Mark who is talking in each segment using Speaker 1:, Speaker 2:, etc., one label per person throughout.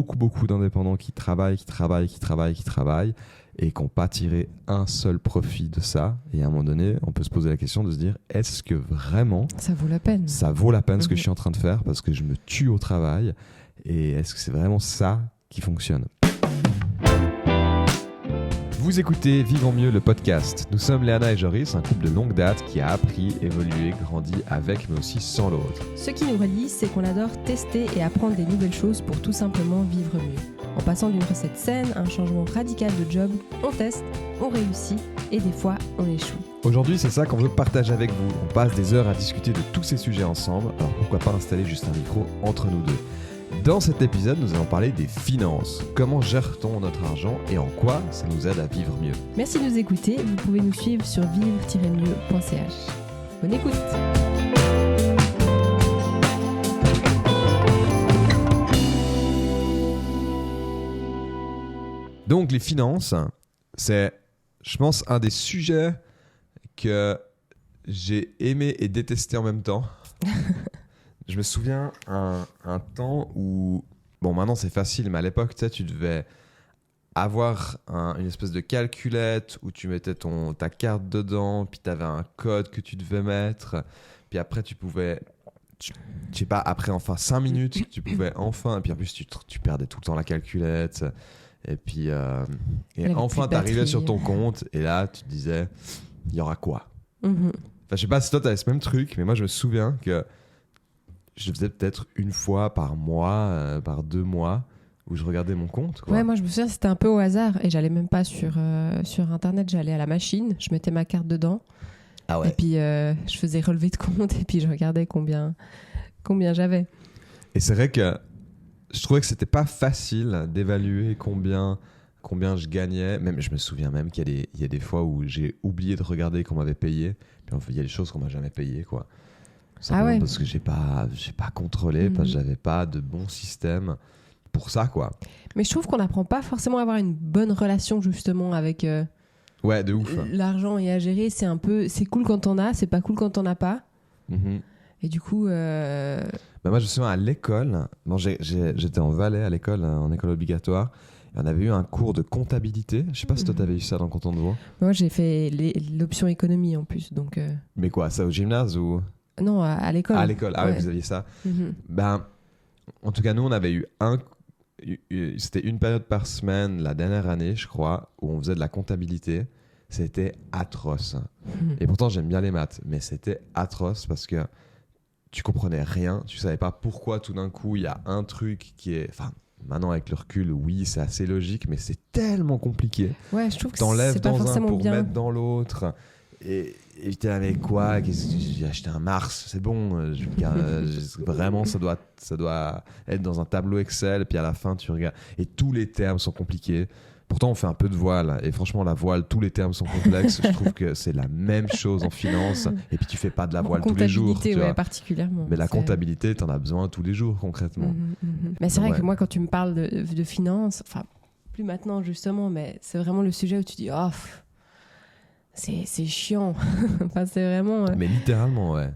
Speaker 1: beaucoup d'indépendants qui travaillent et qui n'ont pas tiré un seul profit de ça. Et à un moment donné, on peut se poser la question de se dire, est-ce que vraiment
Speaker 2: ça vaut la peine
Speaker 1: ce que je suis en train de faire parce que je me tue au travail? Et est-ce que c'est vraiment ça qui fonctionne? Vous écoutez Vivons mieux, le podcast. Nous sommes Léana et Joris, un couple de longue date qui a appris, évolué, grandi avec mais aussi sans l'autre.
Speaker 2: Ce qui nous relie, c'est qu'on adore tester et apprendre des nouvelles choses pour tout simplement vivre mieux. En passant d'une recette saine à un changement radical de job, on teste, on réussit et des fois on échoue.
Speaker 1: Aujourd'hui, c'est ça qu'on veut partager avec vous. On passe des heures à discuter de tous ces sujets ensemble, alors pourquoi pas installer juste un micro entre nous deux. Dans cet épisode, nous allons parler des finances. Comment gère-t-on notre argent et en quoi ça nous aide à vivre mieux?
Speaker 2: Merci de nous écouter. Vous pouvez nous suivre sur vivre-mieux.ch. Bonne écoute!
Speaker 1: Donc, les finances, c'est, je pense, un des sujets que j'ai aimé et détesté en même temps. Je me souviens un temps où, bon maintenant c'est facile, mais à l'époque tu devais avoir une espèce de calculette où tu mettais ta carte dedans, puis tu avais un code que tu devais mettre, puis après tu pouvais, je sais pas, après enfin 5 minutes, tu pouvais enfin, et puis en plus tu perdais tout le temps la calculette, et puis enfin t'arrivais sur ton compte, et là tu te disais, il y aura quoi? Enfin je sais pas si toi t'avais ce même truc, mais moi je me souviens que je le faisais peut-être une fois par mois, par 2 mois, où je regardais mon compte, quoi.
Speaker 2: Ouais, moi je me souviens, c'était un peu au hasard et j'allais même pas sur internet, j'allais à la machine, je mettais ma carte dedans.
Speaker 1: Ah ouais.
Speaker 2: Et puis je faisais relevé de compte et puis je regardais combien j'avais.
Speaker 1: Et c'est vrai que je trouvais que c'était pas facile d'évaluer combien je gagnais. Même, je me souviens même qu'il y a des fois où j'ai oublié de regarder qu'on m'avait payé. Puis il y a des choses qu'on m'a jamais payées, quoi.
Speaker 2: Ah ouais.
Speaker 1: Parce que j'ai pas contrôlé, parce que j'avais pas de bon système pour ça, quoi.
Speaker 2: Mais je trouve qu'on n'apprend pas forcément à avoir une bonne relation justement avec
Speaker 1: ouais, de ouf.
Speaker 2: L'argent et à gérer. C'est cool quand t'en as, c'est pas cool quand t'en as pas. Et du coup
Speaker 1: moi je me souviens à l'école, j'étais en Valais à l'école, en école obligatoire, et on avait eu un cours de comptabilité. Je sais pas si toi t'avais eu ça dans le canton de Vaud.
Speaker 2: Moi j'ai fait l'option économie en plus, donc
Speaker 1: Mais quoi, ça au gymnase ou?
Speaker 2: Non, à l'école.
Speaker 1: À l'école, ah ouais, vous aviez ça. Ben, en tout cas, nous, on avait eu c'était une période par semaine, la dernière année, je crois, où on faisait de la comptabilité. C'était atroce. Et pourtant, j'aime bien les maths, mais c'était atroce parce que tu comprenais rien. Tu savais pas pourquoi, tout d'un coup, il y a un truc qui est... Enfin, maintenant, avec le recul, oui, c'est assez logique, mais c'est tellement compliqué.
Speaker 2: Ouais, je trouve que
Speaker 1: t'enlèves
Speaker 2: c'est pas
Speaker 1: dans
Speaker 2: forcément
Speaker 1: un pour
Speaker 2: bien.
Speaker 1: mettre dans l'autre. Et t'es là, mais quoi? J'ai acheté un Mars, c'est bon. Vraiment, ça doit être dans un tableau Excel. Puis à la fin, tu regardes. Et tous les termes sont compliqués. Pourtant, on fait un peu de voile. Et franchement, la voile, tous les termes sont complexes. Je trouve que c'est la même chose en finance. Et puis, tu fais pas de la voile tous les jours.
Speaker 2: Comptabilité, ouais, particulièrement.
Speaker 1: Mais la comptabilité, t'en as besoin tous les jours, concrètement.
Speaker 2: Mais c'est vrai que moi, quand tu me parles de finances, enfin, plus maintenant, justement, mais c'est vraiment le sujet où tu dis, oh, c'est chiant. Enfin, c'est vraiment...
Speaker 1: Mais littéralement, ouais.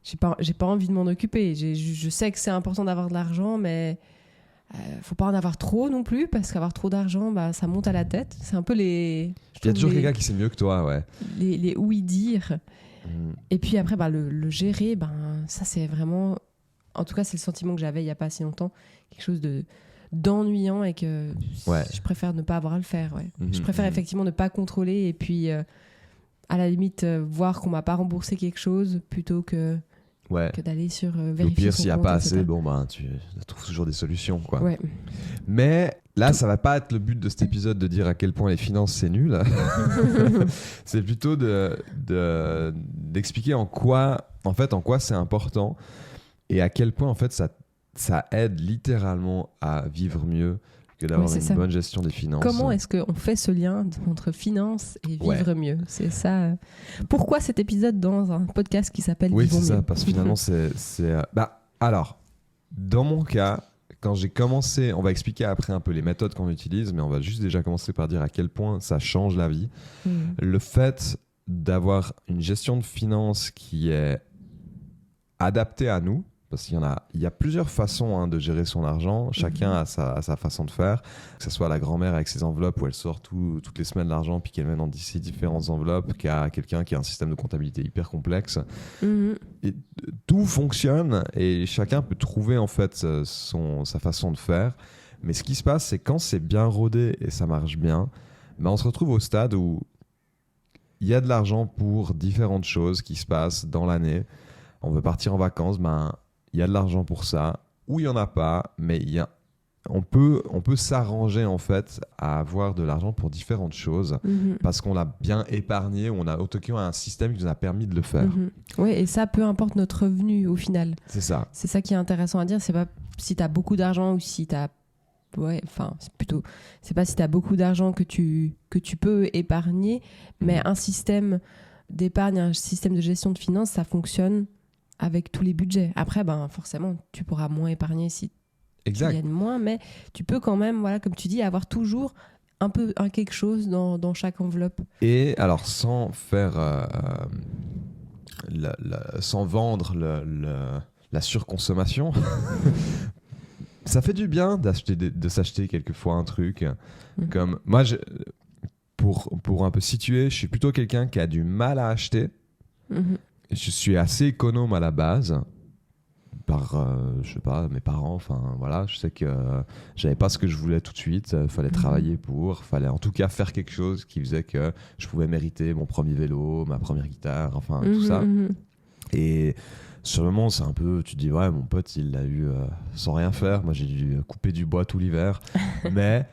Speaker 2: J'ai pas envie de m'en occuper. Je sais que c'est important d'avoir de l'argent, mais faut pas en avoir trop non plus, parce qu'avoir trop d'argent, bah, ça monte à la tête. C'est un peu les...
Speaker 1: Il y a toujours quelqu'un qui sait mieux que toi, ouais.
Speaker 2: Les oui-dire. Et puis après, bah, le gérer, ben, ça c'est vraiment... En tout cas, c'est le sentiment que j'avais il y a pas si longtemps. Quelque chose d'ennuyant et que je préfère ne pas avoir à le faire. Ouais. Je préfère effectivement ne pas contrôler et puis à la limite voir qu'on m'a pas remboursé quelque chose plutôt que d'aller sur vérifier.
Speaker 1: Au pire, s'il n'y a pas
Speaker 2: etc.
Speaker 1: assez, bon, ben, tu trouves toujours des solutions, quoi.
Speaker 2: Ouais.
Speaker 1: Mais là, ça va pas être le but de cet épisode de dire à quel point les finances c'est nul. C'est plutôt d'expliquer en quoi c'est important et à quel point en fait ça aide littéralement à vivre mieux que d'avoir une bonne gestion des finances.
Speaker 2: Comment est-ce qu'on fait ce lien entre finances et vivre mieux? C'est ça. Pourquoi cet épisode dans un podcast qui s'appelle Vivons mieux?
Speaker 1: Oui, c'est ça, parce que finalement, alors, dans mon cas, quand j'ai commencé, on va expliquer après un peu les méthodes qu'on utilise, mais on va juste déjà commencer par dire à quel point ça change la vie. Le fait d'avoir une gestion de finances qui est adaptée à nous, parce il y a plusieurs façons de gérer son argent. Chacun a sa façon de faire. Que ce soit la grand-mère avec ses enveloppes où elle sort toutes les semaines l'argent puis qu'elle met dans ces différentes enveloppes, qu'à quelqu'un qui a un système de comptabilité hyper complexe. Et tout fonctionne et chacun peut trouver en fait sa façon de faire. Mais ce qui se passe, c'est quand c'est bien rodé et ça marche bien, on se retrouve au stade où il y a de l'argent pour différentes choses qui se passent dans l'année. On veut partir en vacances, il y a de l'argent pour ça, ou il n'y en a pas, mais on peut s'arranger en fait à avoir de l'argent pour différentes choses parce qu'on l'a bien épargné, on a un système qui nous a permis de le faire.
Speaker 2: Oui, et ça, peu importe notre revenu au final.
Speaker 1: C'est ça.
Speaker 2: C'est ça qui est intéressant à dire, c'est pas si tu as beaucoup d'argent ou si tu as... c'est pas si tu as beaucoup d'argent que tu peux épargner, mais un système d'épargne, un système de gestion de finances, ça fonctionne avec tous les budgets. Après, forcément, tu pourras moins épargner si tu gagnes moins, mais tu peux quand même, voilà, comme tu dis, avoir toujours un quelque chose dans chaque enveloppe.
Speaker 1: Et alors, sans faire... sans vendre la surconsommation... Ça fait du bien de s'acheter quelquefois un truc. Comme moi, pour un peu situer, je suis plutôt quelqu'un qui a du mal à acheter. Je suis assez économe à la base par, je sais pas, mes parents. Enfin, voilà, je sais que j'avais pas ce que je voulais tout de suite. Il fallait travailler fallait en tout cas faire quelque chose qui faisait que je pouvais mériter mon premier vélo, ma première guitare, enfin tout ça. Et sur le moment, c'est un peu, tu te dis, ouais, mon pote, il l'a eu sans rien faire. Moi, j'ai dû couper du bois tout l'hiver. Mais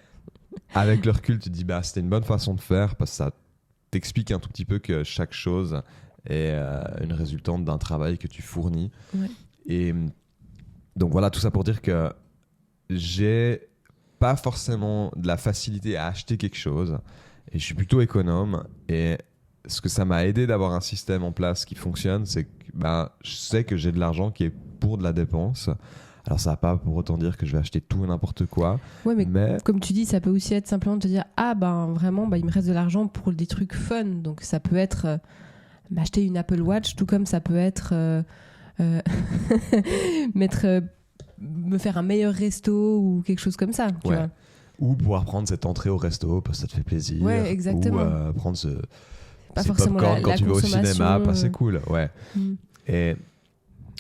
Speaker 1: avec le recul, tu te dis, c'était une bonne façon de faire parce que ça t'explique un tout petit peu que chaque chose est une résultante d'un travail que tu fournis. Ouais. Et donc voilà, tout ça pour dire que j'ai pas forcément de la facilité à acheter quelque chose et je suis plutôt économe. Et ce que ça m'a aidé d'avoir un système en place qui fonctionne, c'est que je sais que j'ai de l'argent qui est pour de la dépense. Alors ça ne va pas pour autant dire que je vais acheter tout et n'importe quoi.
Speaker 2: Ouais, mais comme tu dis, ça peut aussi être simplement de te dire vraiment, il me reste de l'argent pour des trucs fun. Donc ça peut être m'acheter une Apple Watch, tout comme ça peut être me faire un meilleur resto ou quelque chose comme ça. Tu vois.
Speaker 1: Ou pouvoir prendre cette entrée au resto parce que ça te fait plaisir.
Speaker 2: Ouais, exactement.
Speaker 1: Ou prendre
Speaker 2: pas
Speaker 1: ces
Speaker 2: forcément
Speaker 1: popcorn quand
Speaker 2: la
Speaker 1: tu vas au cinéma, c'est cool. Ouais. Et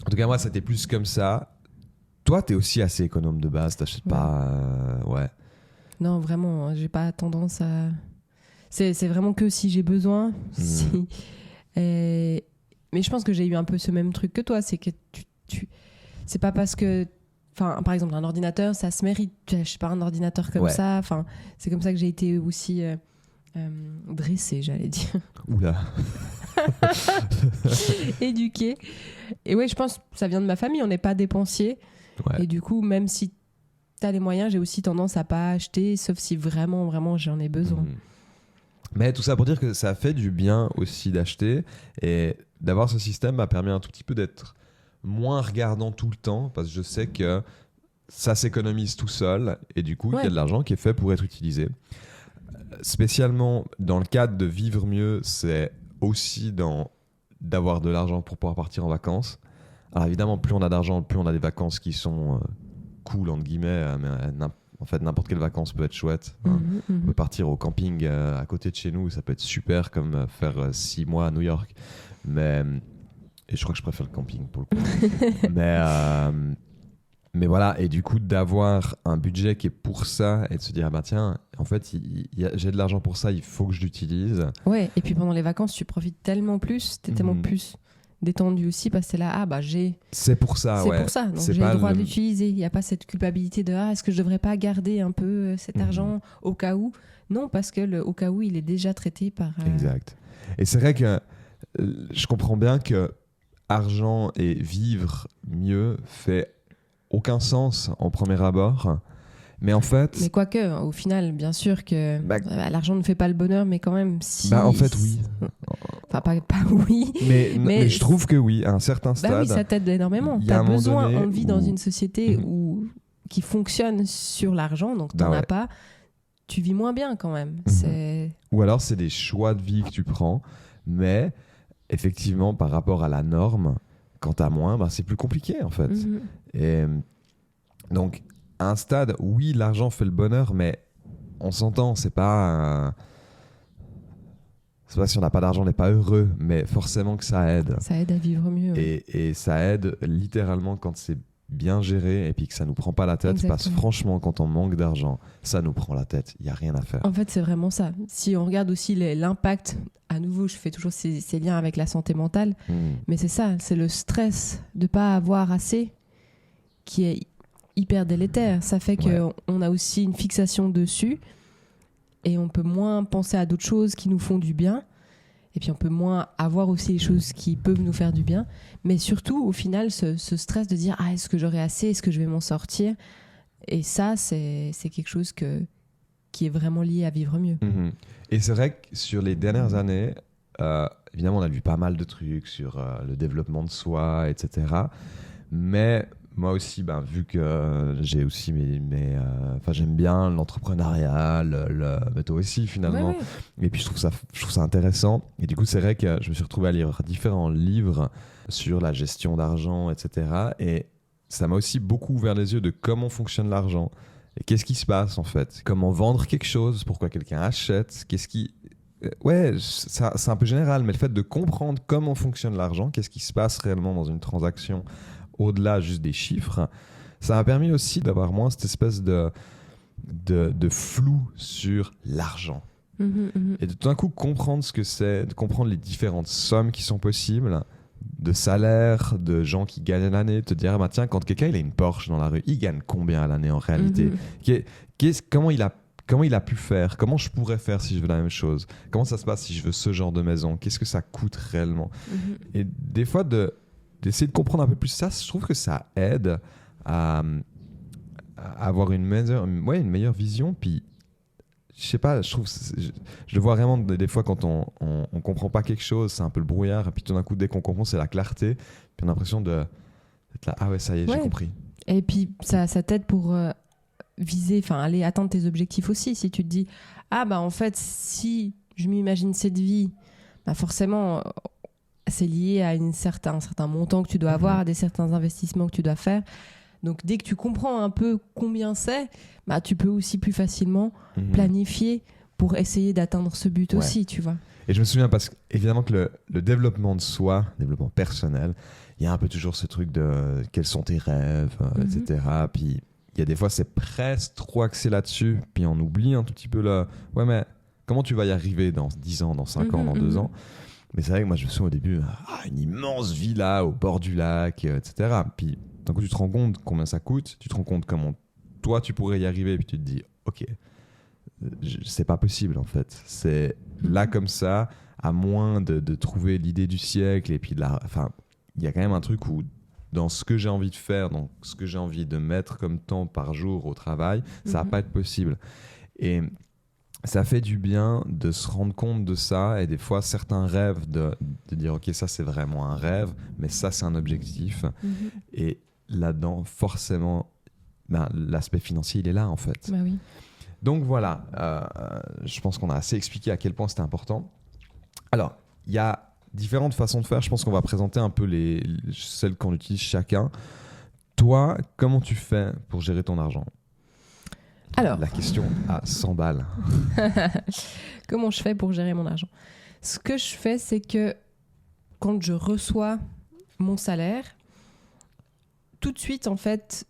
Speaker 1: en tout cas, moi, c'était plus comme ça. Toi, t'es aussi assez économe de base, t'achètes pas... ouais.
Speaker 2: Non, vraiment, j'ai pas tendance à... C'est vraiment que si j'ai besoin. Mais je pense que j'ai eu un peu ce même truc que toi, c'est que c'est pas parce que... Enfin, par exemple, un ordinateur, ça se mérite. Je sais pas, un ordinateur comme ça. Enfin, c'est comme ça que j'ai été aussi dressée, j'allais dire.
Speaker 1: Oula.
Speaker 2: Éduquée. Et ouais, je pense que ça vient de ma famille. On n'est pas dépensier. Ouais. Et du coup, même si t'as les moyens, j'ai aussi tendance à pas acheter, sauf si vraiment, vraiment, j'en ai besoin.
Speaker 1: Mais tout ça pour dire que ça fait du bien aussi d'acheter. Et d'avoir ce système m'a permis un tout petit peu d'être moins regardant tout le temps, parce que je sais que ça s'économise tout seul. Et du coup, il y a de l'argent qui est fait pour être utilisé. Spécialement dans le cadre de vivre mieux, c'est aussi d'avoir de l'argent pour pouvoir partir en vacances. Alors évidemment, plus on a d'argent, plus on a des vacances qui sont cool, entre guillemets, mais en fait, n'importe quelle vacances peut être chouette. On peut partir au camping à côté de chez nous, ça peut être super, comme faire 6 mois à New York. Et je crois que je préfère le camping pour le coup. Mais voilà, et du coup, d'avoir un budget qui est pour ça et de se dire, tiens, en fait, j'ai de l'argent pour ça, il faut que je l'utilise.
Speaker 2: Ouais, et puis pendant les vacances, tu profites tellement plus, t'es tellement plus détendu aussi, parce que c'est là, j'ai...
Speaker 1: C'est pour ça,
Speaker 2: c'est pour ça, donc j'ai le droit de l'utiliser. Il n'y a pas cette culpabilité de, est-ce que je devrais pas garder un peu cet argent au cas où? Non, parce que le au cas où, il est déjà traité par...
Speaker 1: Exact. Et c'est vrai que je comprends bien que argent et vivre mieux fait aucun sens en premier abord, mais en fait...
Speaker 2: Mais quoique, au final, bien sûr que l'argent ne fait pas le bonheur, mais quand même, si...
Speaker 1: en fait, oui.
Speaker 2: Enfin, pas oui.
Speaker 1: Mais je trouve que oui, à un certain stade...
Speaker 2: oui, ça t'aide énormément. T'as besoin, on vit dans une société qui fonctionne sur l'argent, donc t'en as pas, tu vis moins bien quand même.
Speaker 1: Ou alors, c'est des choix de vie que tu prends, mais effectivement, par rapport à la norme... quand t'as moins, c'est plus compliqué en fait. Et donc, à un stade, oui, l'argent fait le bonheur, mais on s'entend, c'est pas si on n'a pas d'argent, on n'est pas heureux, mais forcément que ça aide.
Speaker 2: Ça aide à vivre mieux. Ouais.
Speaker 1: Et ça aide littéralement quand c'est bien géré et puis que ça nous prend pas la tête.
Speaker 2: Exactement.
Speaker 1: Parce que franchement, quand on manque d'argent, ça nous prend la tête. Il n'y a rien à faire.
Speaker 2: En fait, c'est vraiment ça. Si on regarde aussi l'impact, à nouveau, je fais toujours ces liens avec la santé mentale, mais c'est ça, c'est le stress de ne pas avoir assez qui est hyper délétère. Ça fait qu'on a aussi une fixation dessus et on peut moins penser à d'autres choses qui nous font du bien. Et puis on peut moins avoir aussi les choses qui peuvent nous faire du bien. Mais surtout, au final, ce stress de dire « Ah, est-ce que j'aurai assez ? Est-ce que je vais m'en sortir ?» Et ça, c'est quelque chose qui est vraiment lié à vivre mieux.
Speaker 1: Et c'est vrai que sur les dernières années, évidemment, on a lu pas mal de trucs sur le développement de soi, etc. Mais moi aussi, vu que j'ai aussi j'aime bien l'entrepreneuriat, mais toi aussi finalement.
Speaker 2: Ouais.
Speaker 1: Et puis je trouve ça intéressant. Et du coup, c'est vrai que je me suis retrouvé à lire différents livres sur la gestion d'argent, etc. Et ça m'a aussi beaucoup ouvert les yeux de comment fonctionne l'argent. Et qu'est-ce qui se passe en fait ? Comment vendre quelque chose ? Pourquoi quelqu'un achète ? C'est un peu général, mais le fait de comprendre comment fonctionne l'argent, qu'est-ce qui se passe réellement dans une transaction, au-delà juste des chiffres, ça m'a permis aussi d'avoir moins cette espèce de flou sur l'argent. Et de tout d'un coup comprendre ce que c'est, de comprendre les différentes sommes qui sont possibles, de salaires, de gens qui gagnent à l'année, te dire tiens, quand quelqu'un il a une Porsche dans la rue, il gagne combien à l'année en réalité ? Comment il a pu faire ? Comment je pourrais faire si je veux la même chose ? Comment ça se passe si je veux ce genre de maison ? Qu'est-ce que ça coûte réellement ? Et des fois d'essayer de comprendre un peu plus ça, je trouve que ça aide à avoir une meilleure vision. Puis je sais pas, je le vois vraiment des fois quand on comprend pas quelque chose, c'est un peu le brouillard, et puis tout d'un coup dès qu'on comprend c'est la clarté, puis on a l'impression d'être là, ah ouais ça y est, j'ai compris.
Speaker 2: Et puis ça t'aide pour aller atteindre tes objectifs aussi. Si tu te dis en fait si je m'imagine cette vie, forcément c'est lié à un certain montant que tu dois avoir, à certains investissements que tu dois faire. Donc, dès que tu comprends un peu combien c'est, tu peux aussi plus facilement planifier pour essayer d'atteindre ce but aussi, tu vois.
Speaker 1: Et je me souviens parce qu'évidemment que le développement de soi, développement personnel, il y a un peu toujours ce truc de quels sont tes rêves, etc. Puis, il y a des fois, c'est presque trop axé là-dessus, puis on oublie un tout petit peu mais comment tu vas y arriver dans 10 ans, dans 5 ans, dans 2 ans ? Mais c'est vrai que moi, je me souviens au début, une immense villa au bord du lac, etc. Puis, d'un coup, tu te rends compte combien ça coûte, tu te rends compte comment toi, tu pourrais y arriver, puis tu te dis, OK, c'est pas possible, en fait. C'est là, comme ça, à moins de trouver l'idée du siècle, et puis il y a quand même un truc où, dans ce que j'ai envie de faire, dans ce que j'ai envie de mettre comme temps par jour au travail, ça va pas être possible. Et ça fait du bien de se rendre compte de ça, et des fois certains rêves de dire ok, ça c'est vraiment un rêve, mais ça c'est un objectif. Et là-dedans forcément l'aspect financier il est là en fait.
Speaker 2: Oui. Donc
Speaker 1: voilà, je pense qu'on a assez expliqué à quel point c'était important. Alors il y a différentes façons de faire, je pense qu'on va présenter un peu celles qu'on utilise chacun. Toi, comment tu fais pour gérer ton argent ?
Speaker 2: Alors,
Speaker 1: la question à 100 balles.
Speaker 2: Comment je fais pour gérer mon argent ? Ce que je fais, c'est que quand je reçois mon salaire, tout de suite, en fait,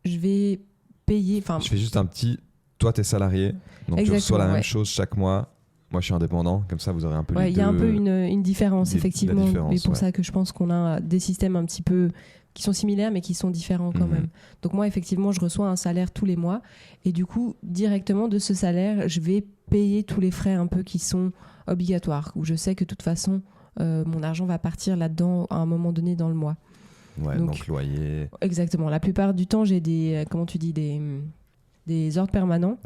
Speaker 2: je vais payer...
Speaker 1: Je fais juste un petit... Toi, t'es salarié, donc tu reçois la même chose chaque mois. Moi, je suis indépendant, comme ça, vous aurez un peu les deux...
Speaker 2: Il y a un peu une différence, effectivement. C'est pour ça que je pense qu'on a des systèmes un petit peu... qui sont similaires mais qui sont différents quand même. Donc moi effectivement je reçois un salaire tous les mois et du coup directement de ce salaire je vais payer tous les frais un peu qui sont obligatoires, où je sais que de toute façon mon argent va partir là-dedans à un moment donné dans le mois.
Speaker 1: Donc loyer.
Speaker 2: Exactement, la plupart du temps j'ai des ordres permanents.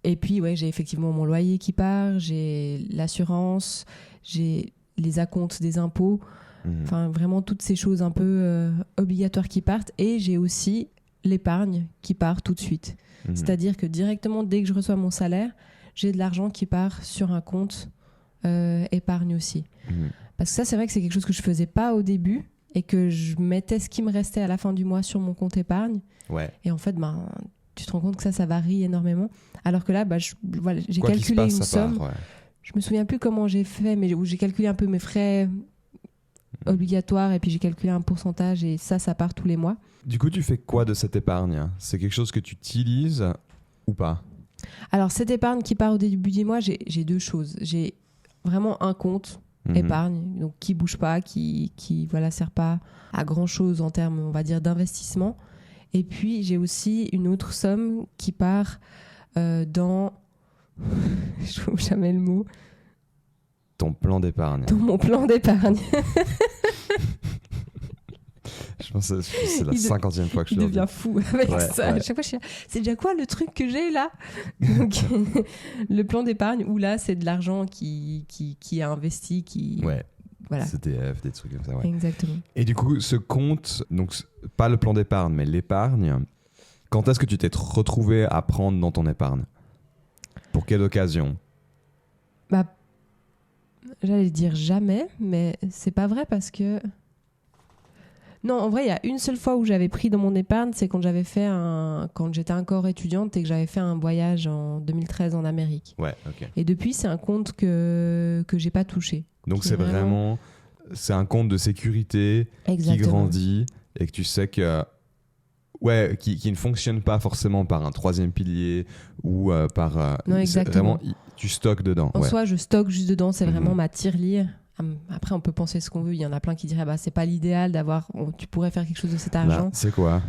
Speaker 2: Et puis j'ai effectivement mon loyer qui part, j'ai l'assurance, j'ai les acomptes des impôts. Enfin, vraiment toutes ces choses un peu obligatoires qui partent. Et j'ai aussi l'épargne qui part tout de suite. C'est-à-dire que directement, dès que je reçois mon salaire, j'ai de l'argent qui part sur un compte épargne aussi. Parce que ça, c'est vrai que c'est quelque chose que je faisais pas au début et que je mettais ce qui me restait à la fin du mois sur mon compte épargne.
Speaker 1: Ouais.
Speaker 2: Et en fait, tu te rends compte que ça varie énormément. Alors que là, j'ai
Speaker 1: Quoi
Speaker 2: calculé
Speaker 1: qu'il se passe,
Speaker 2: une
Speaker 1: ça
Speaker 2: somme.
Speaker 1: part, ouais.
Speaker 2: Je me souviens plus comment j'ai fait, mais où j'ai calculé un peu mes frais obligatoires et puis j'ai calculé un pourcentage et ça part tous les mois.
Speaker 1: Du coup, tu fais quoi de cette épargne? C'est quelque chose que tu utilises ou pas?
Speaker 2: Alors, cette épargne qui part au début du mois, j'ai deux choses. J'ai vraiment un compte épargne, donc qui bouge pas, qui sert pas à grand chose en termes, on va dire, d'investissement. Et puis j'ai aussi une autre somme qui part dans je trouve jamais le mot.
Speaker 1: Ton plan d'épargne.
Speaker 2: Dans mon plan d'épargne.
Speaker 1: Je pense que c'est la 50e fois que je
Speaker 2: il
Speaker 1: le
Speaker 2: devient fou avec ça.
Speaker 1: Ouais.
Speaker 2: À chaque fois, je suis là, c'est déjà quoi le truc que j'ai là? Donc, le plan d'épargne, où là, c'est de l'argent qui est investi,
Speaker 1: Ouais.
Speaker 2: Voilà.
Speaker 1: CTF, des trucs comme ça, ouais.
Speaker 2: Exactement.
Speaker 1: Et du coup, ce compte, donc pas le plan d'épargne, mais l'épargne, quand est-ce que tu t'es retrouvé à prendre dans ton épargne? Pour quelle occasion?
Speaker 2: J'allais dire jamais, mais c'est pas vrai parce que... Non, en vrai, il y a une seule fois où j'avais pris dans mon épargne, c'est quand j'étais encore étudiante et que j'avais fait un voyage en 2013 en Amérique.
Speaker 1: Ouais, ok.
Speaker 2: Et depuis, c'est un compte que j'ai pas touché.
Speaker 1: Donc c'est vraiment... C'est un compte de sécurité qui grandit et que tu sais que... Ouais, qui ne fonctionne pas forcément par un troisième pilier ou par...
Speaker 2: non, exactement.
Speaker 1: Vraiment, tu stockes dedans.
Speaker 2: En soi, je stocke juste dedans, c'est vraiment ma tirelire. Après, on peut penser ce qu'on veut. Il y en a plein qui diraient c'est pas l'idéal d'avoir. Tu pourrais faire quelque chose de cet argent.
Speaker 1: C'est quoi?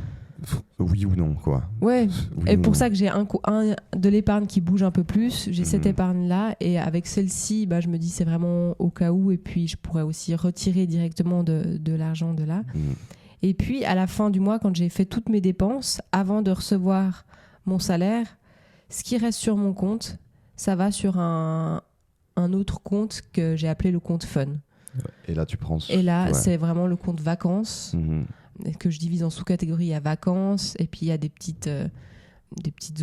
Speaker 1: Oui ou non, quoi.
Speaker 2: Ouais.
Speaker 1: Oui
Speaker 2: et pour ça que j'ai de l'épargne qui bouge un peu plus. J'ai cette épargne-là. Et avec celle-ci, je me dis c'est vraiment au cas où. Et puis, je pourrais aussi retirer directement de l'argent de là. Et puis, à la fin du mois, quand j'ai fait toutes mes dépenses, avant de recevoir mon salaire, ce qui reste sur mon compte, ça va sur un autre compte que j'ai appelé le compte fun.
Speaker 1: Et là, tu prends...
Speaker 2: Et là, c'est vraiment le compte vacances que je divise en sous-catégories. Il y a vacances et puis il y a des petites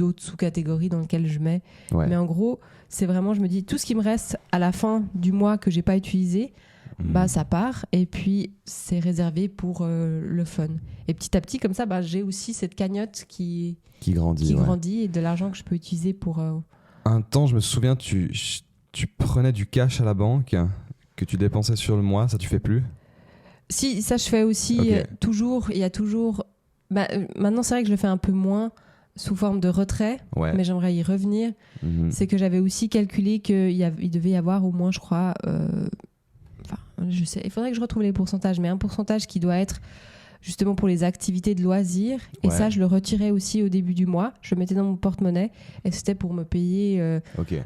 Speaker 2: autres sous-catégories dans lesquelles je mets. Ouais. Mais en gros, c'est vraiment, je me dis, tout ce qui me reste à la fin du mois que j'ai pas utilisé, ça part. Et puis, c'est réservé pour le fun. Et petit à petit, comme ça, j'ai aussi cette cagnotte qui grandit et de l'argent que je peux utiliser pour...
Speaker 1: Un temps, je me souviens, tu prenais du cash à la banque que tu dépensais sur le mois, ça tu fais plus?
Speaker 2: Si, ça je fais aussi toujours. Il y a toujours... maintenant, c'est vrai que je le fais un peu moins sous forme de retrait, mais j'aimerais y revenir. C'est que j'avais aussi calculé qu'il devait y avoir au moins, je crois... je sais, il faudrait que je retrouve les pourcentages, mais un pourcentage qui doit être justement pour les activités de loisirs. Et ça, je le retirais aussi au début du mois. Je le mettais dans mon porte-monnaie et c'était pour me payer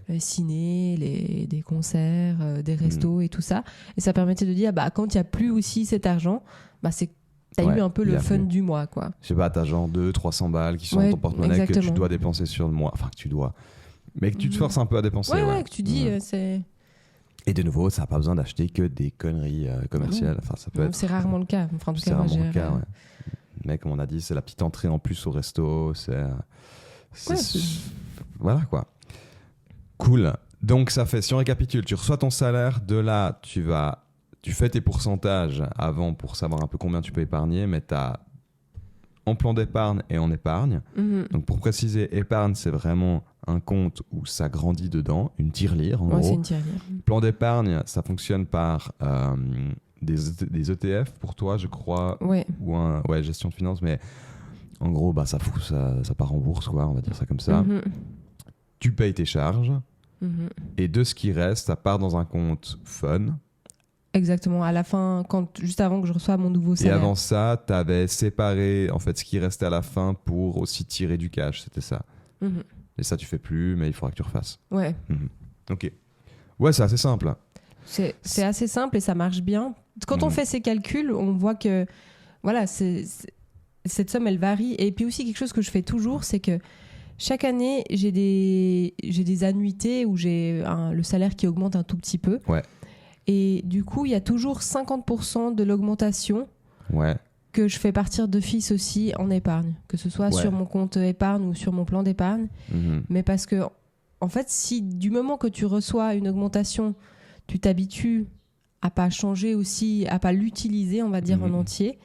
Speaker 2: les ciné, des concerts, des restos et tout ça. Et ça permettait de dire, quand il n'y a plus aussi cet argent, c'est t'as eu un peu le fun du mois, quoi.
Speaker 1: Je sais pas, t'as genre 200-300 balles qui sont dans ton porte-monnaie que tu dois dépenser sur le mois. Enfin, que tu dois. Mais que tu te forces un peu à dépenser.
Speaker 2: Ouais, que tu dis, c'est...
Speaker 1: Et de nouveau, ça n'a pas besoin d'acheter que des conneries commerciales. Enfin, ça peut être...
Speaker 2: C'est rarement le cas. Enfin, en tout
Speaker 1: c'est
Speaker 2: cas,
Speaker 1: rarement le cas, Mais comme on a dit, c'est la petite entrée en plus au resto. Voilà, quoi. Cool. Donc, ça fait, si on récapitule, tu reçois ton salaire. De là, tu fais tes pourcentages avant pour savoir un peu combien tu peux épargner. Mais tu as en plan d'épargne et en épargne. Donc, pour préciser, épargne, c'est vraiment un compte où ça grandit dedans, une tirelire en gros.
Speaker 2: C'est une tirelire.
Speaker 1: Plan d'épargne, ça fonctionne par des ETF pour toi, je crois, ou gestion de finances, mais en gros, ça part en bourse, quoi, on va dire ça comme ça. Tu payes tes charges et de ce qui reste, ça part dans un compte fun.
Speaker 2: Exactement, à la fin, juste avant que je reçoive mon nouveau salaire.
Speaker 1: Et avant ça, tu avais séparé en fait ce qui restait à la fin pour aussi tirer du cash, c'était ça. Et ça, tu fais plus, mais il faudra que tu refasses.
Speaker 2: Ouais.
Speaker 1: Ok. Ouais, c'est assez simple.
Speaker 2: C'est assez simple et ça marche bien. Quand on fait ces calculs, on voit que cette somme, elle varie. Et puis aussi, quelque chose que je fais toujours, c'est que chaque année, j'ai des annuités où j'ai le salaire qui augmente un tout petit peu.
Speaker 1: Ouais.
Speaker 2: Et du coup, il y a toujours 50% de l'augmentation que je fais partir d'office aussi en épargne. Que ce soit sur mon compte épargne ou sur mon plan d'épargne. Mais parce que, en fait, si du moment que tu reçois une augmentation, tu t'habitues pas changer aussi, à pas l'utiliser, on va dire, en entier,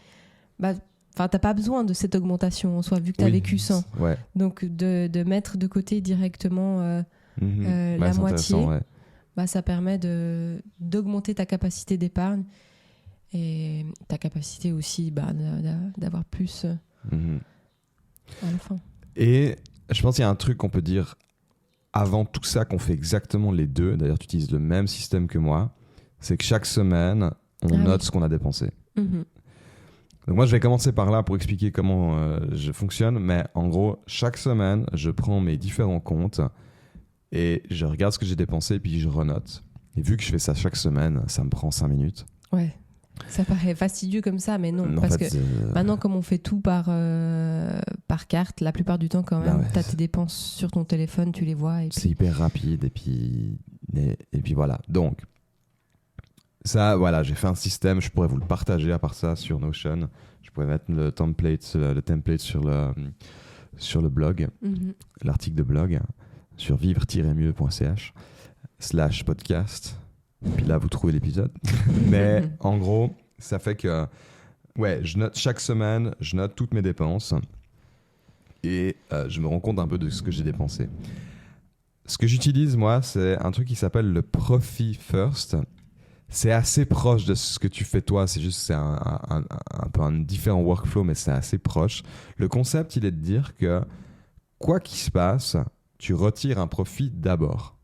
Speaker 2: bah, t'as pas besoin de cette augmentation en soi, vu que t'as vécu sans.
Speaker 1: Ouais.
Speaker 2: Donc, de mettre de côté directement la moitié, bah, ça permet d'augmenter ta capacité d'épargne et ta capacité aussi d'avoir plus à la fin.
Speaker 1: Et je pense qu'il y a un truc qu'on peut dire avant tout ça, qu'on fait exactement les deux. D'ailleurs, tu utilises le même système que moi. C'est que chaque semaine, on note ce qu'on a dépensé. Donc moi, je vais commencer par là pour expliquer comment je fonctionne. Mais en gros, chaque semaine, je prends mes différents comptes et je regarde ce que j'ai dépensé et puis je renote. Et vu que je fais ça chaque semaine, ça me prend 5 minutes.
Speaker 2: Ouais. Ça paraît fastidieux comme ça, mais non. Parce que maintenant, comme on fait tout par carte, la plupart du temps, quand même, tu as tes dépenses sur ton téléphone, tu les vois.
Speaker 1: C'est hyper rapide. Et puis voilà. Donc, ça, voilà, j'ai fait un système. Je pourrais vous le partager à part ça sur Notion. Je pourrais mettre le template sur le blog, l'article de blog, sur vivre-mieux.ch/podcast. Puis là, vous trouvez l'épisode. Mais en gros, ça fait que je note chaque semaine, je note toutes mes dépenses et je me rends compte un peu de ce que j'ai dépensé. Ce que j'utilise, moi, c'est un truc qui s'appelle le Profit First. C'est assez proche de ce que tu fais toi. C'est un peu un différent workflow, mais c'est assez proche. Le concept, il est de dire que quoi qu'il se passe, tu retires un profit d'abord.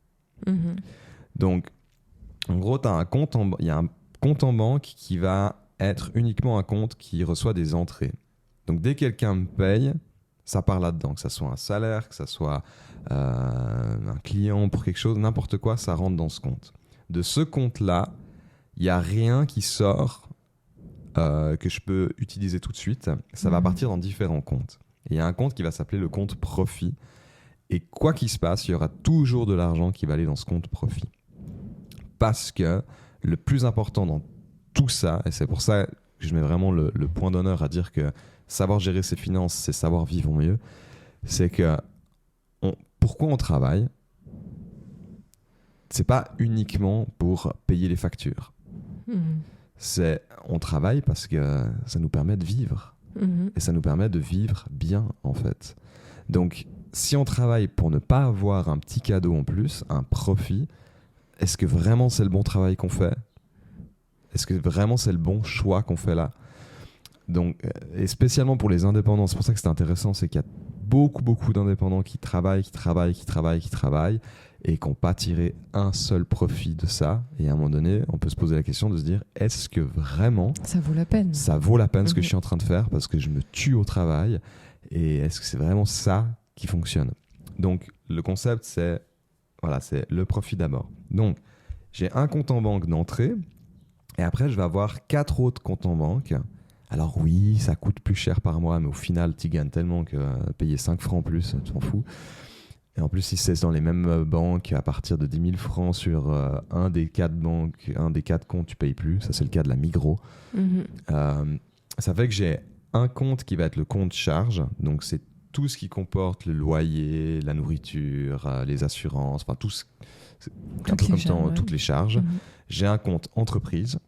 Speaker 1: Donc, en gros, il y a un compte en banque qui va être uniquement un compte qui reçoit des entrées. Donc, dès que quelqu'un me paye, ça part là-dedans. Que ça soit un salaire, que ça soit un client pour quelque chose, n'importe quoi, ça rentre dans ce compte. De ce compte-là, il n'y a rien qui sort que je peux utiliser tout de suite. Ça va partir dans différents comptes. Il y a un compte qui va s'appeler le compte profit. Et quoi qu'il se passe, il y aura toujours de l'argent qui va aller dans ce compte profit. Parce que le plus important dans tout ça, et c'est pour ça que je mets vraiment le point d'honneur à dire que savoir gérer ses finances, c'est savoir vivre mieux, c'est que pourquoi on travaille, c'est pas uniquement pour payer les factures. On travaille parce que ça nous permet de vivre. Et ça nous permet de vivre bien, en fait. Donc, si on travaille pour ne pas avoir un petit cadeau en plus, un profit, est-ce que vraiment c'est le bon travail qu'on fait ? Est-ce que vraiment c'est le bon choix qu'on fait là ? Donc, et spécialement pour les indépendants, c'est pour ça que c'est intéressant, c'est qu'il y a beaucoup d'indépendants qui travaillent et qui n'ont pas tiré un seul profit de ça. Et à un moment donné, on peut se poser la question de se dire, est-ce que vraiment
Speaker 2: ça vaut la peine ?
Speaker 1: Ça vaut la peine ce que je suis en train de faire parce que je me tue au travail. Et est-ce que c'est vraiment ça qui fonctionne ? Donc, le concept, c'est le profit d'abord. Donc, j'ai un compte en banque d'entrée et après, je vais avoir 4 autres comptes en banque. Alors oui, ça coûte plus cher par mois, mais au final, tu gagnes tellement que payer 5 francs en plus, tu t'en fous. Et en plus, si c'est dans les mêmes banques, à partir de 10 000 francs sur un des 4 comptes, tu payes plus. Ça, c'est le cas de la Migros. Ça fait que j'ai un compte qui va être le compte charge. Donc, c'est tout ce qui comporte le loyer, la nourriture, les assurances, enfin tout toutes les charges. J'ai un compte entreprise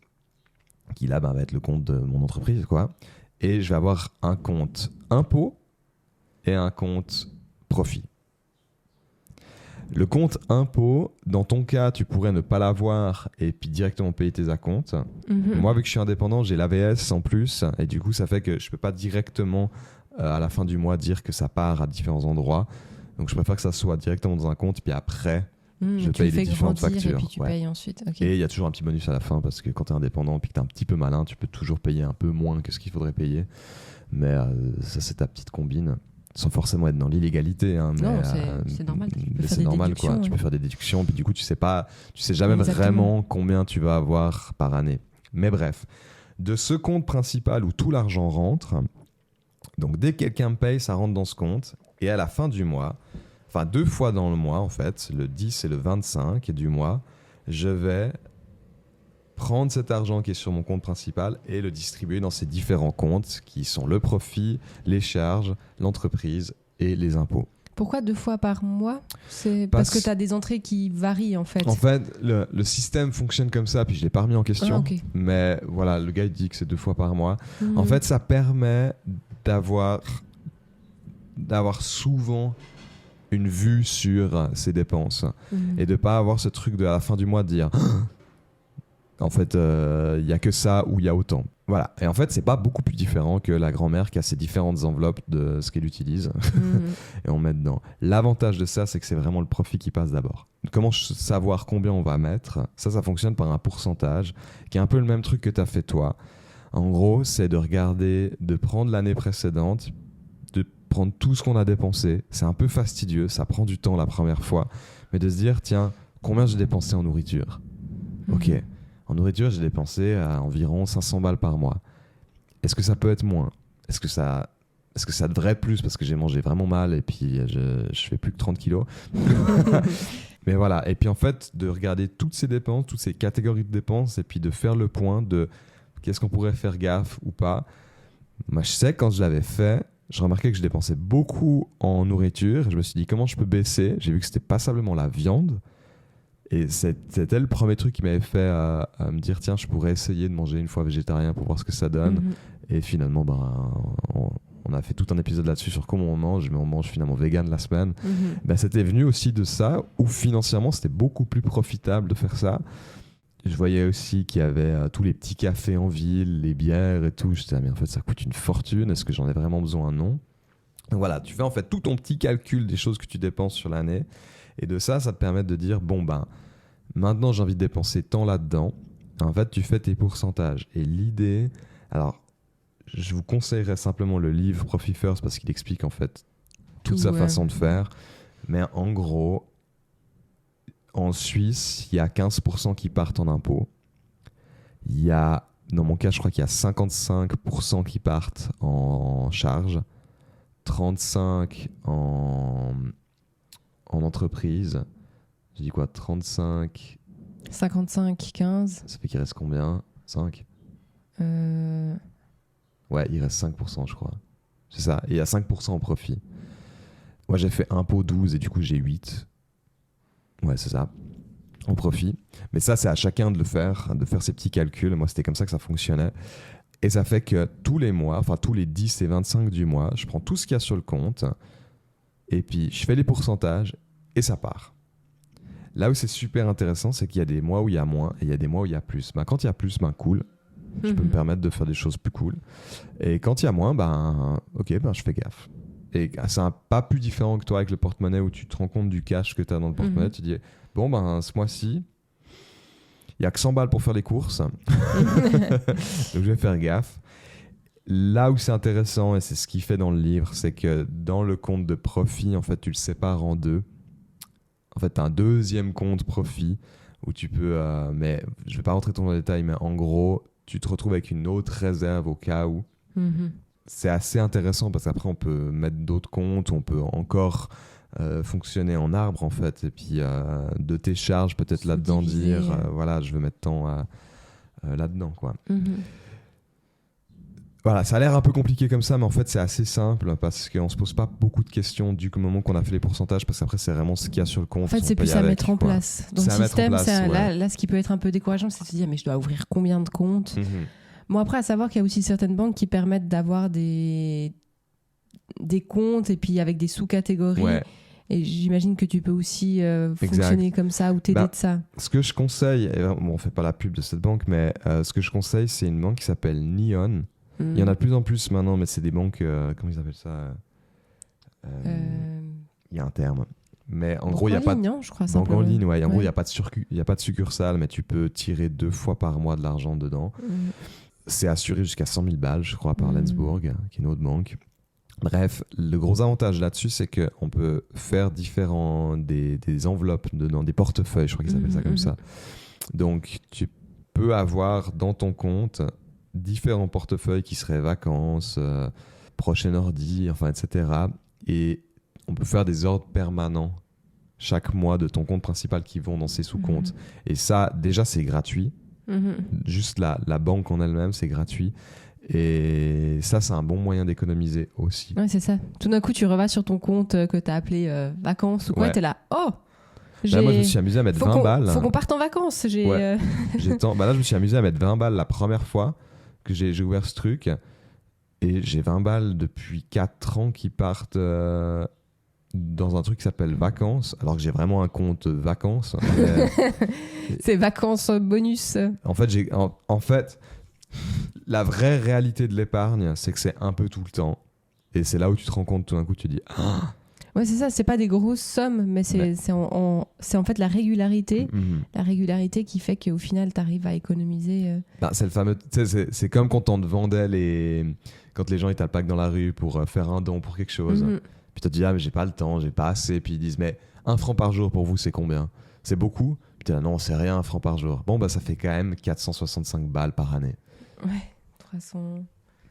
Speaker 1: qui là va être le compte de mon entreprise, quoi. Et je vais avoir un compte impôt et un compte profit. Le compte impôt, dans ton cas, tu pourrais ne pas l'avoir et puis directement payer tes acomptes. Moi, vu que je suis indépendant, j'ai l'AVS en plus et du coup, ça fait que je ne peux pas directement à la fin du mois dire que ça part à différents endroits. Donc, je préfère que ça soit directement dans un compte puis après, je paye les différentes factures.
Speaker 2: Et puis tu payes ensuite. Okay.
Speaker 1: Et il y a toujours un petit bonus à la fin parce que quand tu es indépendant et que tu es un petit peu malin, tu peux toujours payer un peu moins que ce qu'il faudrait payer. Mais ça, c'est ta petite combine. Sans forcément être dans l'illégalité. Hein,
Speaker 2: non, c'est normal.
Speaker 1: C'est normal, quoi. Tu peux faire des déductions, puis du coup, tu sais jamais vraiment combien tu vas avoir par année. Mais bref, de ce compte principal où tout l'argent rentre, donc dès que quelqu'un me paye, ça rentre dans ce compte. Et à la fin du mois, enfin 2 fois dans le mois, en fait, le 10 et le 25 du mois, je vais prendre cet argent qui est sur mon compte principal et le distribuer dans ces différents comptes qui sont le profit, les charges, l'entreprise et les impôts.
Speaker 2: Pourquoi 2 fois par mois ? C'est parce que tu as des entrées qui varient en fait.
Speaker 1: En fait, le système fonctionne comme ça, puis je l'ai pas remis en question.
Speaker 2: Ah, ok.
Speaker 1: Mais voilà, le gars il dit que c'est 2 fois par mois. En fait, ça permet d'avoir souvent une vue sur ses dépenses et de pas avoir ce truc de à la fin du mois de dire en fait il y a que ça ou il y a autant. Voilà. Et en fait, c'est pas beaucoup plus différent que la grand-mère qui a ses différentes enveloppes de ce qu'elle utilise et on met dedans. L'avantage de ça, c'est que c'est vraiment le profit qui passe d'abord. Comment savoir combien on va mettre ? Ça fonctionne par un pourcentage qui est un peu le même truc que tu as fait toi. En gros, c'est de regarder, de prendre l'année précédente, de prendre tout ce qu'on a dépensé. C'est un peu fastidieux, ça prend du temps la première fois, mais de se dire, tiens, combien j'ai dépensé en nourriture ? Ok. En nourriture, j'ai dépensé à environ 500 balles par mois. Est-ce que ça peut être moins ? Est-ce que ça devrait être plus parce que j'ai mangé vraiment mal et puis je fais plus que 30 kilos ? Mais voilà. Et puis en fait, de regarder toutes ces dépenses, toutes ces catégories de dépenses et puis de faire le point de qu'est-ce qu'on pourrait faire gaffe ou pas. Moi, je sais, quand je l'avais fait, je remarquais que je dépensais beaucoup en nourriture. Je me suis dit, comment je peux baisser ? J'ai vu que c'était passablement la viande. Et c'était le premier truc qui m'avait fait à me dire, tiens, je pourrais essayer de manger une fois végétarien pour voir ce que ça donne. Et finalement, on a fait tout un épisode là-dessus sur comment on mange, mais on mange finalement vegan la semaine. C'était venu aussi de ça, où financièrement, c'était beaucoup plus profitable de faire ça. Je voyais aussi qu'il y avait tous les petits cafés en ville, les bières et tout. Je disais, mais en fait, ça coûte une fortune. Est-ce que j'en ai vraiment besoin ? Non. Donc voilà, tu fais en fait tout ton petit calcul des choses que tu dépenses sur l'année. Et de ça te permet de dire, maintenant j'ai envie de dépenser tant là-dedans. En fait, tu fais tes pourcentages. Et l'idée... Alors, je vous conseillerais simplement le livre Profit First parce qu'il explique en fait toute sa façon de faire. Mais en gros, en Suisse, il y a 15% qui partent en impôts. Il y a, dans mon cas, je crois qu'il y a 55% qui partent en charges, 35% en entreprise. Je dis quoi ? 35...
Speaker 2: 55, 15.
Speaker 1: Ça fait qu'il reste combien ? 5 ? Ouais, il reste 5%, je crois. C'est ça. Et il y a 5% en profit. Moi, j'ai fait impôt 12 et du coup, j'ai 8. Ouais, c'est ça. En profit. Mais ça, c'est à chacun de le faire, de faire ses petits calculs. Moi, c'était comme ça que ça fonctionnait. Et ça fait que tous les mois, enfin tous les 10 et 25 du mois, je prends tout ce qu'il y a sur le compte et puis je fais les pourcentages et ça part. Là où c'est super intéressant, c'est qu'il y a des mois où il y a moins et il y a des mois où il y a plus. Quand il y a plus, cool. Je peux me permettre de faire des choses plus cool. Et quand il y a moins, je fais gaffe. Et c'est pas plus différent que toi avec le porte-monnaie où tu te rends compte du cash que tu as dans le porte-monnaie. Tu dis, ce mois-ci, il n'y a que 100 balles pour faire les courses. Donc je vais faire gaffe. Là où c'est intéressant, et c'est ce qu'il fait dans le livre, c'est que dans le compte de profit, en fait, tu le sépares en deux. En fait, tu as un deuxième compte profit où tu peux... mais je ne vais pas rentrer dans le détail, mais en gros, tu te retrouves avec une autre réserve au cas où. C'est assez intéressant parce qu'après, on peut mettre d'autres comptes, on peut encore fonctionner en arbre, en fait. Et puis, de tes charges, peut-être là-dedans, dire, je veux mettre tant là-dedans, quoi. Voilà, ça a l'air un peu compliqué comme ça, mais en fait, c'est assez simple parce qu'on ne se pose pas beaucoup de questions du moment qu'on a fait les pourcentages, parce qu'après, c'est vraiment ce qu'il y a sur le compte.
Speaker 2: En fait, c'est plus à mettre en place. Dans le système, là, ce qui peut être un peu décourageant, c'est de se dire, mais je dois ouvrir combien de comptes ? Bon, après, à savoir qu'il y a aussi certaines banques qui permettent d'avoir des comptes et puis avec des sous-catégories. Ouais. Et j'imagine que tu peux aussi fonctionner comme ça ou t'aider de ça. Ce
Speaker 1: que je conseille, on ne fait pas la pub de cette banque, mais ce que je conseille, c'est une banque qui s'appelle Neon. Il y en a de plus en plus maintenant, mais c'est des banques... comment ils appellent ça Il y a un terme. Mais en gros, il n'y a pas de...
Speaker 2: je crois,
Speaker 1: banque en ligne, ouais. En gros, il n'y a pas de succursale, mais tu peux tirer 2 fois par mois de l'argent dedans. C'est assuré jusqu'à 100 000 balles, je crois, par Lensburg, qui est une autre banque. Bref, le gros avantage là-dessus, c'est qu'on peut faire des enveloppes dedans, des portefeuilles, je crois qu'ils appellent ça comme ça. Donc, tu peux avoir dans ton compte différents portefeuilles qui seraient vacances, prochain ordi, enfin, etc. Et on peut faire des ordres permanents chaque mois de ton compte principal qui vont dans ces sous-comptes. Et ça, déjà, c'est gratuit. Juste la banque en elle-même, c'est gratuit. Et ça, c'est un bon moyen d'économiser aussi.
Speaker 2: Ouais, c'est ça. Tout d'un coup, tu revas sur ton compte que tu as appelé vacances ou quoi, tu es là. Oh,
Speaker 1: là, moi, je me suis amusé à mettre 20 balles.
Speaker 2: Faut qu'on parte en vacances.
Speaker 1: Là, je me suis amusé à mettre 20 balles la première fois que j'ai ouvert ce truc. Et j'ai 20 balles depuis 4 ans qui partent dans un truc qui s'appelle vacances, alors que j'ai vraiment un compte vacances.
Speaker 2: C'est vacances bonus.
Speaker 1: En fait, la vraie réalité de l'épargne, c'est que c'est un peu tout le temps. Et c'est là où tu te rends compte, tout d'un coup, tu te dis ah.
Speaker 2: Ouais, c'est ça, c'est pas des grosses sommes, mais c'est en fait la régularité. La régularité qui fait qu'au final, tu arrives à économiser.
Speaker 1: C'est le fameux. C'est comme quand on te vendait quand les gens ils t'alpaguent dans la rue pour faire un don pour quelque chose. Puis tu te dis, ah, mais j'ai pas le temps, j'ai pas assez. Puis ils disent, mais 1 franc par jour pour vous, c'est combien? C'est beaucoup? Puis t'es là, non, c'est rien, 1 franc par jour. Bon, ça fait quand même 465 balles par année.
Speaker 2: Ouais,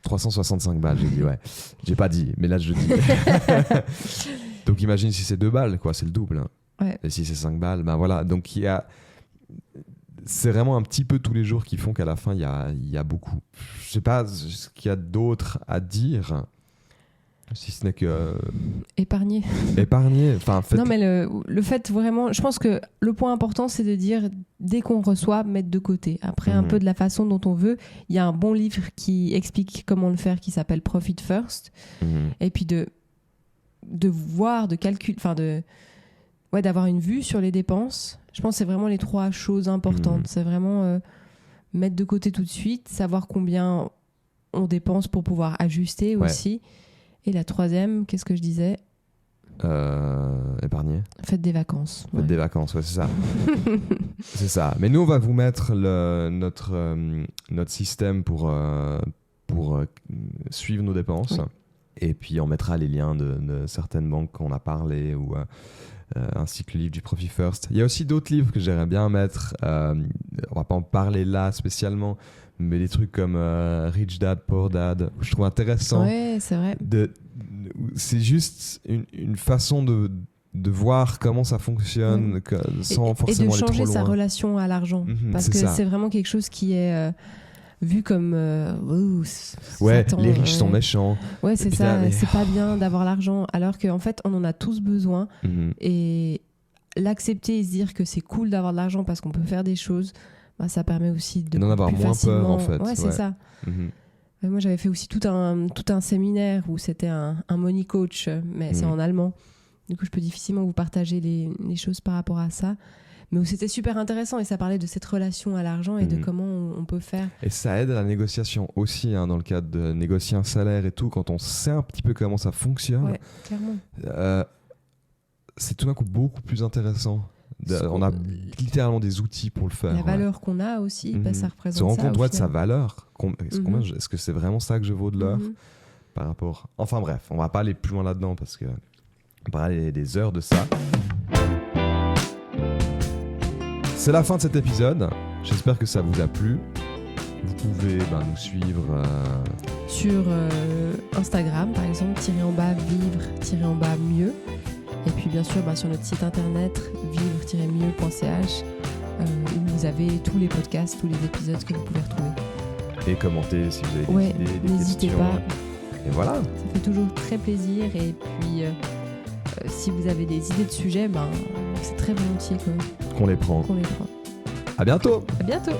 Speaker 1: 365 balles, j'ai dit, ouais. J'ai pas dit, mais là, je dis. Donc imagine si c'est 2 balles, quoi, c'est le double.
Speaker 2: Ouais.
Speaker 1: Et si c'est 5 balles, voilà. Donc c'est vraiment un petit peu tous les jours qui font qu'à la fin, il y a beaucoup. Je sais pas ce qu'il y a d'autre à dire. Si ce n'est que...
Speaker 2: Épargner.
Speaker 1: Enfin,
Speaker 2: non, mais le fait vraiment... Je pense que le point important, c'est de dire, dès qu'on reçoit, mettre de côté. Après, un peu de la façon dont on veut. Il y a un bon livre qui explique comment le faire, qui s'appelle Profit First. Et puis de voir, de calculer... Enfin, d'avoir une vue sur les dépenses. Je pense que c'est vraiment les 3 choses importantes. C'est vraiment mettre de côté tout de suite, savoir combien on dépense pour pouvoir ajuster aussi. Et la 3e, qu'est-ce que je disais?
Speaker 1: Épargner.
Speaker 2: Faites des vacances.
Speaker 1: Faites des vacances, ouais, c'est ça. C'est ça. Mais nous, on va vous mettre notre système pour suivre nos dépenses. Oui. Et puis, on mettra les liens de certaines banques qu'on a parlé ou ainsi que le livre du Profit First. Il y a aussi d'autres livres que j'aimerais bien mettre. On va pas en parler là spécialement, mais des trucs comme Rich Dad, Poor Dad, je trouve intéressant.
Speaker 2: Ouais, c'est vrai.
Speaker 1: C'est juste une façon de voir comment ça fonctionne sans forcément aller trop loin.
Speaker 2: Et de changer sa relation à l'argent. Parce que c'est vraiment quelque chose qui est vu comme... Satan,
Speaker 1: les riches sont méchants.
Speaker 2: Ouais, c'est ça. C'est pas bien d'avoir l'argent. Alors qu'en fait, on en a tous besoin. Et l'accepter et se dire que c'est cool d'avoir de l'argent parce qu'on peut faire des choses... ça permet aussi
Speaker 1: d'en avoir moins peur, en fait.
Speaker 2: Ouais, c'est ça. Moi, j'avais fait aussi tout un séminaire où c'était un money coach, mais c'est en allemand. Du coup, je peux difficilement vous partager les choses par rapport à ça. Mais où c'était super intéressant et ça parlait de cette relation à l'argent et de comment on peut faire.
Speaker 1: Et ça aide à la négociation aussi, dans le cadre de négocier un salaire et tout. Quand on sait un petit peu comment ça fonctionne,
Speaker 2: ouais, clairement.
Speaker 1: C'est tout d'un coup beaucoup plus intéressant. On a littéralement des outils pour le faire.
Speaker 2: La valeur qu'on a aussi, ça représente ça.
Speaker 1: Se rendre compte de sa valeur. Est-ce que c'est vraiment ça que je vaux de l'heure par rapport... Enfin bref, on va pas aller plus loin là-dedans parce que on va parler des heures de ça. C'est la fin de cet épisode. J'espère que ça vous a plu. Vous pouvez nous suivre
Speaker 2: sur Instagram, par exemple, _vivre_mieux. Et puis bien sûr sur notre site internet vivre-mieux.ch où vous avez tous les podcasts, tous les épisodes que vous pouvez retrouver.
Speaker 1: Et commentez si vous avez des idées, des
Speaker 2: n'hésitez
Speaker 1: questions.
Speaker 2: Pas.
Speaker 1: Et voilà.
Speaker 2: Ça fait toujours très plaisir. Et puis si vous avez des idées de sujets, c'est très volontiers
Speaker 1: qu'on les prend.
Speaker 2: À
Speaker 1: bientôt.
Speaker 2: À bientôt.